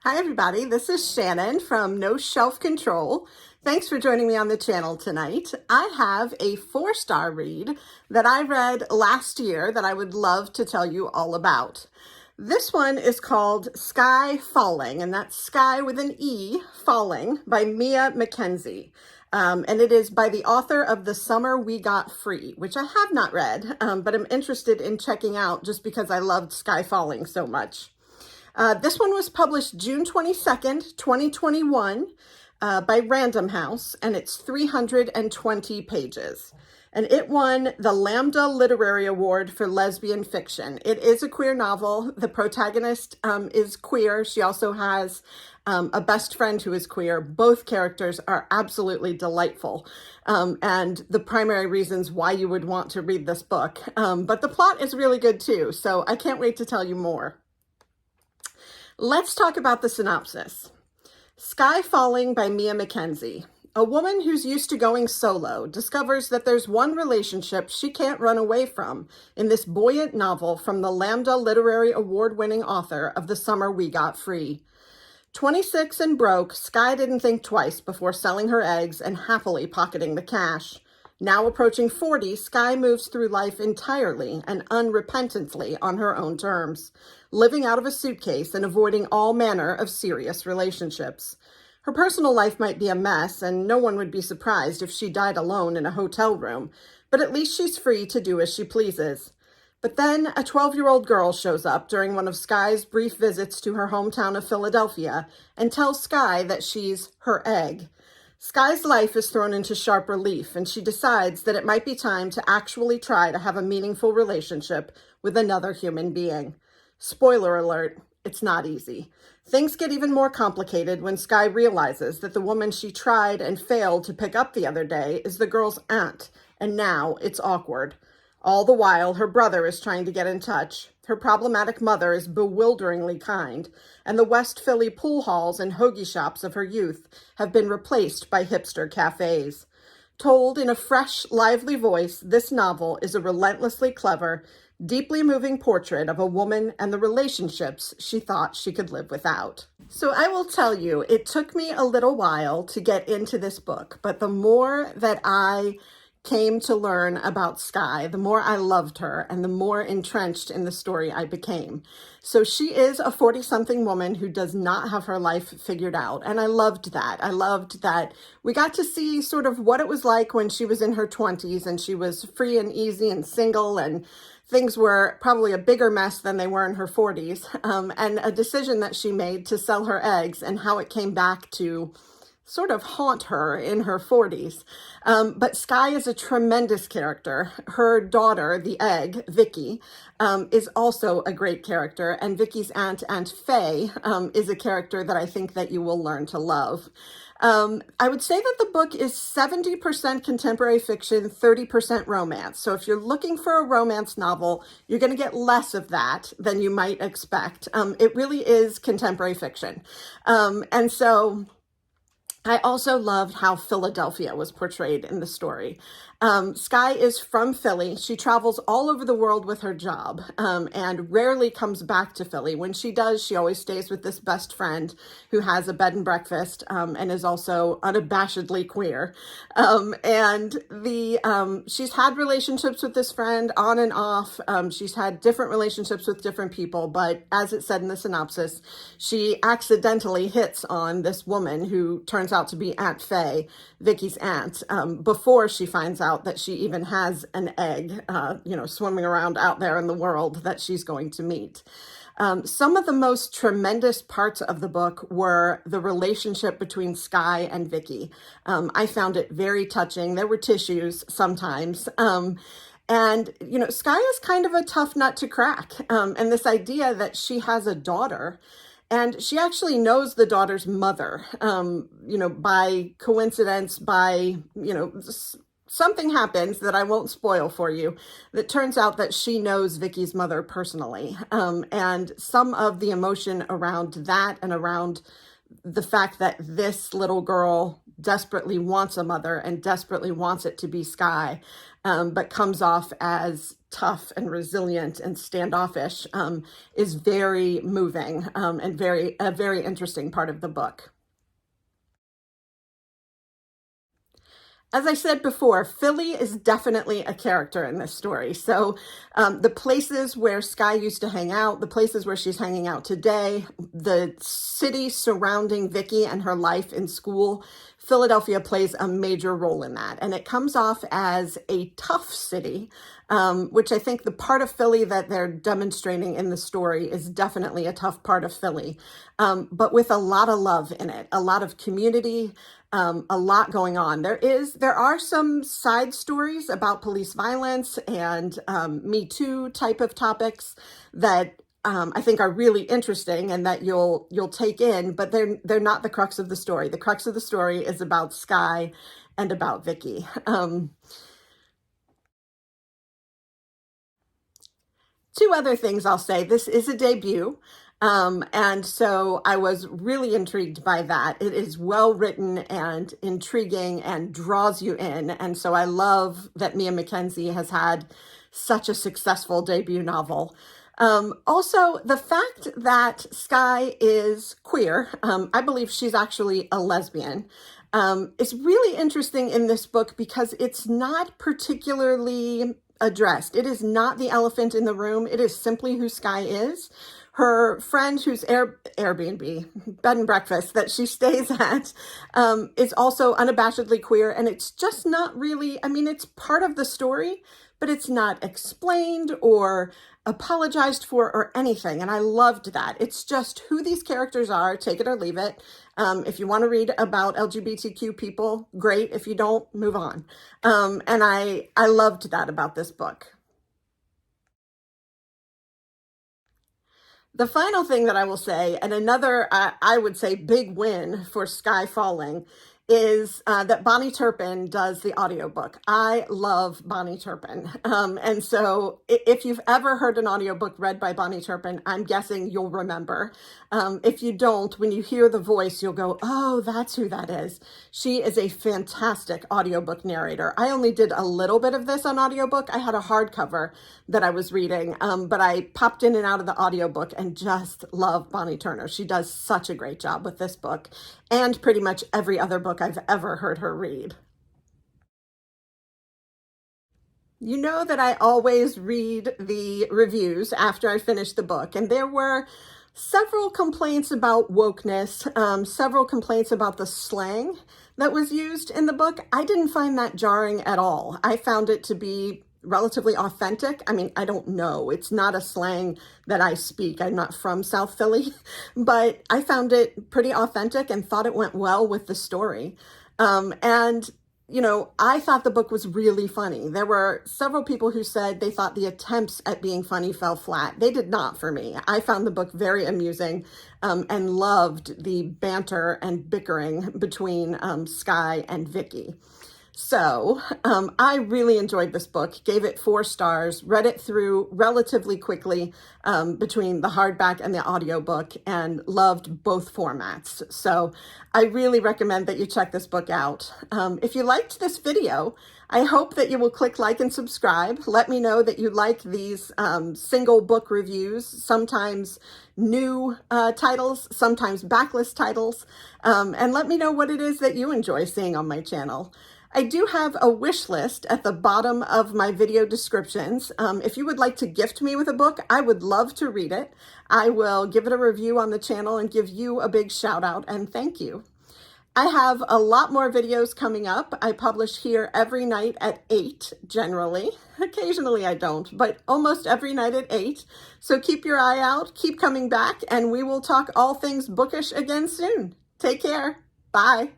Hi everybody, this is Shannon from No Shelf Control. Thanks for joining me on the channel tonight. I have a 4-star read that I read last year that I would love to tell you all about. This one is called Skye Falling, and that's Skye with an E, Falling, by Mia Mackenzie. And it is by the author of The Summer We Got Free, which I have not read, but I'm interested in checking out just because I loved Skye Falling so much. This one was published June 22nd, 2021 by Random House, and it's 320 pages. And it won the Lambda Literary Award for lesbian fiction. It is a queer novel. The protagonist is queer. She also has a best friend who is queer. Both characters are absolutely delightful and the primary reasons why you would want to read this book. But the plot is really good too, so I can't wait to tell you more. Let's talk about the synopsis. Skye Falling by Mia Mackenzie. A woman who's used to going solo discovers that there's one relationship she can't run away from in this buoyant novel from the Lambda Literary Award-winning author of The Summer We Got Free. 26 and broke, Skye didn't think twice before selling her eggs and happily pocketing the cash. Now approaching 40, Skye moves through life entirely and unrepentantly on her own terms, living out of a suitcase and avoiding all manner of serious relationships. Her personal life might be a mess, and no one would be surprised if she died alone in a hotel room, but at least she's free to do as she pleases. But then a 12-year-old girl shows up during one of Skye's brief visits to her hometown of Philadelphia and tells Skye that she's her egg. Skye's life is thrown into sharp relief, and she decides that it might be time to actually try to have a meaningful relationship with another human being. Spoiler alert, it's not easy. Things get even more complicated when Skye realizes that the woman she tried and failed to pick up the other day is the girl's aunt, and now it's awkward. All the while, her brother is trying to get in touch. Her problematic mother is bewilderingly kind, and the West Philly pool halls and hoagie shops of her youth have been replaced by hipster cafes. Told in a fresh, lively voice, this novel is a relentlessly clever, deeply moving portrait of a woman and the relationships she thought she could live without. So I will tell you, it took me a little while to get into this book, but the more that I came to learn about Skye, the more I loved her and the more entrenched in the story I became. So she is a 40-something woman who does not have her life figured out. And I loved that. I loved that we got to see sort of what it was like when she was in her 20s and she was free and easy and single, and things were probably a bigger mess than they were in her 40s. And a decision that she made to sell her eggs and how it came back to sort of haunt her in her 40s. But Skye is a tremendous character. Her daughter, the egg, Vicky, is also a great character. And Vicky's aunt Faye is a character that I think that you will learn to love. I would say that the book is 70% contemporary fiction, 30% romance. So if you're looking for a romance novel, you're going to get less of that than you might expect. It really is contemporary fiction. And so I also loved how Philadelphia was portrayed in the story. Skye is from Philly. She travels all over the world with her job and rarely comes back to Philly. When she does, she always stays with this best friend who has a bed and breakfast and is also unabashedly queer. She's had relationships with this friend on and off. She's had different relationships with different people, but as it said in the synopsis, she accidentally hits on this woman who turns out to be Aunt Faye, Vicky's aunt, before she finds out that she even has an egg, swimming around out there in the world that she's going to meet. Some of the most tremendous parts of the book were the relationship between Skye and Vicky. I found it very touching. There were tissues sometimes. And Skye is kind of a tough nut to crack. And this idea that she has a daughter, and she actually knows the daughter's mother, by coincidence, something happens that I won't spoil for you that turns out that she knows Vicky's mother personally. And some of the emotion around that and around the fact that this little girl desperately wants a mother and desperately wants it to be Skye, but comes off as tough and resilient and standoffish is very moving and a very interesting part of the book. As I said before, Philly is definitely a character in this story. So the places where Skye used to hang out, the places where she's hanging out today, the city surrounding Vicky and her life in school, Philadelphia plays a major role in that. And it comes off as a tough city, which I think the part of Philly that they're demonstrating in the story is definitely a tough part of Philly, but with a lot of love in it, a lot of community, a lot going on. There are some side stories about police violence and Me Too type of topics that I think are really interesting and that you'll take in, but they're not the crux of the story. The crux of the story is about Skye and about Vicky. Two other things I'll say. This is a debut. And so I was really intrigued by that. It is well written and intriguing and draws you in. And so I love that Mia Mackenzie has had such a successful debut novel. Also, the fact that Skye is queer, I believe she's actually a lesbian, is really interesting in this book because it's not particularly addressed. It is not the elephant in the room. It is simply who Skye is. Her friend who's Airbnb, bed and breakfast that she stays at, is also unabashedly queer. And it's just not really, I mean, it's part of the story, but it's not explained or apologized for or anything. And I loved that. It's just who these characters are, take it or leave it. If you want to read about LGBTQ people, great. If you don't, move on. And I loved that about this book. The final thing that I will say, and another, I would say, big win for Skye Falling, is that Bonnie Turpin does the audiobook. I love Bonnie Turpin. And so if you've ever heard an audiobook read by Bonnie Turpin, I'm guessing you'll remember. If you don't, when you hear the voice, you'll go, oh, that's who that is. She is a fantastic audiobook narrator. I only did a little bit of this on audiobook. I had a hardcover that I was reading, but I popped in and out of the audiobook and just love Bonnie Turner. She does such a great job with this book and pretty much every other book I've ever heard her read. You know that I always read the reviews after I finish the book, and there were several complaints about wokeness, several complaints about the slang that was used in the book. I didn't find that jarring at all. I found it to be relatively authentic. I mean, I don't know. It's not a slang that I speak. I'm not from South Philly, but I found it pretty authentic and thought it went well with the story. And, you know, I thought the book was really funny. There were several people who said they thought the attempts at being funny fell flat. They did not for me. I found the book very amusing and loved the banter and bickering between Skye and Vicky. So I really enjoyed this book, gave it 4 stars, read it through relatively quickly between the hardback and the audiobook, and loved both formats. So I really recommend that you check this book out. If you liked this video, I hope that you will click like and subscribe. Let me know that you like these single book reviews, sometimes new titles, sometimes backlist titles, and let me know what it is that you enjoy seeing on my channel. I do have a wish list at the bottom of my video descriptions. If you would like to gift me with a book, I would love to read it. I will give it a review on the channel and give you a big shout out and thank you. I have a lot more videos coming up. I publish here every night at 8 generally. Occasionally I don't, but almost every night at 8. So keep your eye out, keep coming back, and we will talk all things bookish again soon. Take care. Bye.